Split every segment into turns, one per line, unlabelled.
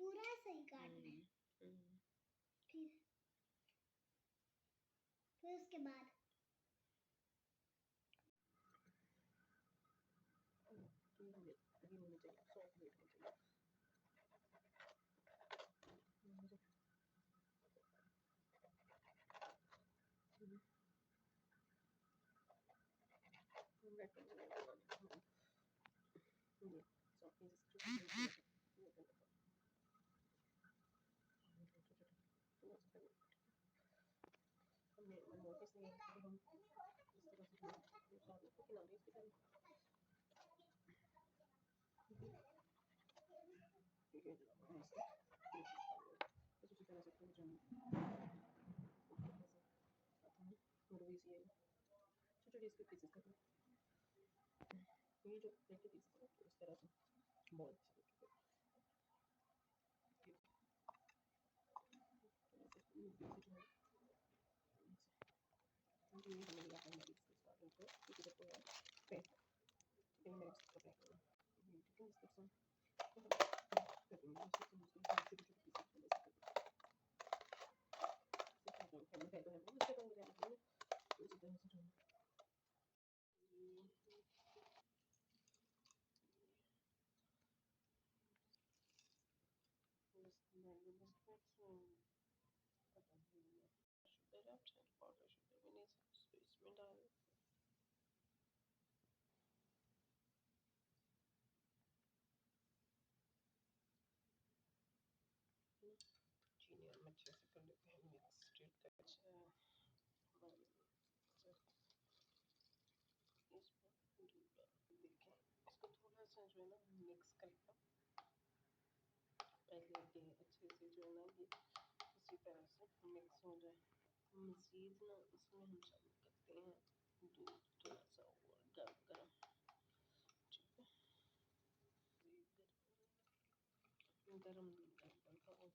पूरा सही काटना है। फिर उसके बाद
ये जो देखिए इस तरह से बहुत पाउडर शुगर भी नहीं इसमें डाल चीनी हम अच्छे से कर लेते हैं मिक्स अच्छा देखें इसको थोड़ा सा जो है ना मिक्स करके पहले अच्छे से जो है ना ये इसी तरह से मिक्स हो जाए। मज़ीद ना इसमें हम शामिल करते हैं दूध थोड़ा सा और गरम ठीक है गरम दूध डालना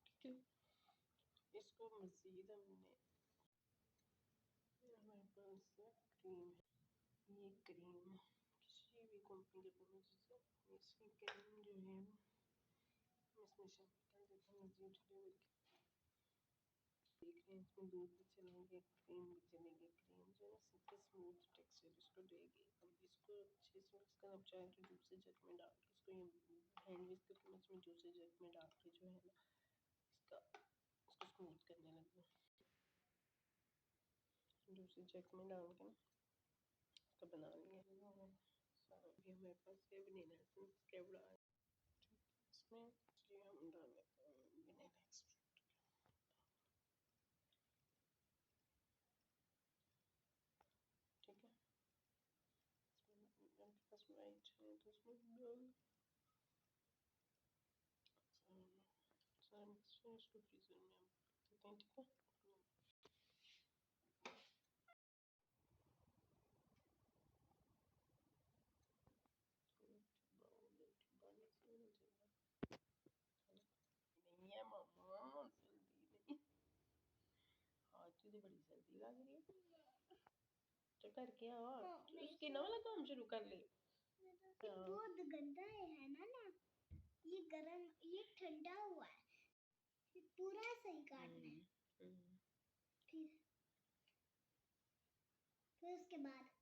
ठीक है। इसको मज़ीद हमने हमारे पास क्रीम है ये क्रीम किसी भी कंपनी के प्रोडक्ट इसकी क्रीम जो है इसमें शामिल कर देते हैं मज़ीद फ्लेवर देख रहे हैं इसमें दूध भी चलेंगे क्रीम भी चलेगी क्रीम जो है सबके स्मूथ टेक्सचर इसको देगी। अब इसको अच्छे से मिक्स करना चाहे तो जूस जग में डाल के इसको ये हैंड विस्क करके इसमें जूस जग में डाल के जो है ना इसको स्मूथ करने लगे जूस जग में डाल के ना इसका बना लिया ये हमारे पास ये वनीला एसेंस केवड़ा है इसमें ये हम डाल लेते हैं वनीला एक्सट्रैक्ट ठीक है। आपके पास वाइट है तो उसमें सारा मिक्सचर इसको फ्रीजर में हम देते हैं ठीक है। नहीं है मामा जल्दी नहीं आज तुझे बड़ी जल्दी लग रही है तो करके आओ उसके ना वाला काम शुरू कर ले
बहुत गंदा है ना ये गरम ये ठंडा हुआ है पूरा सही काटना है। फिर उसके बाद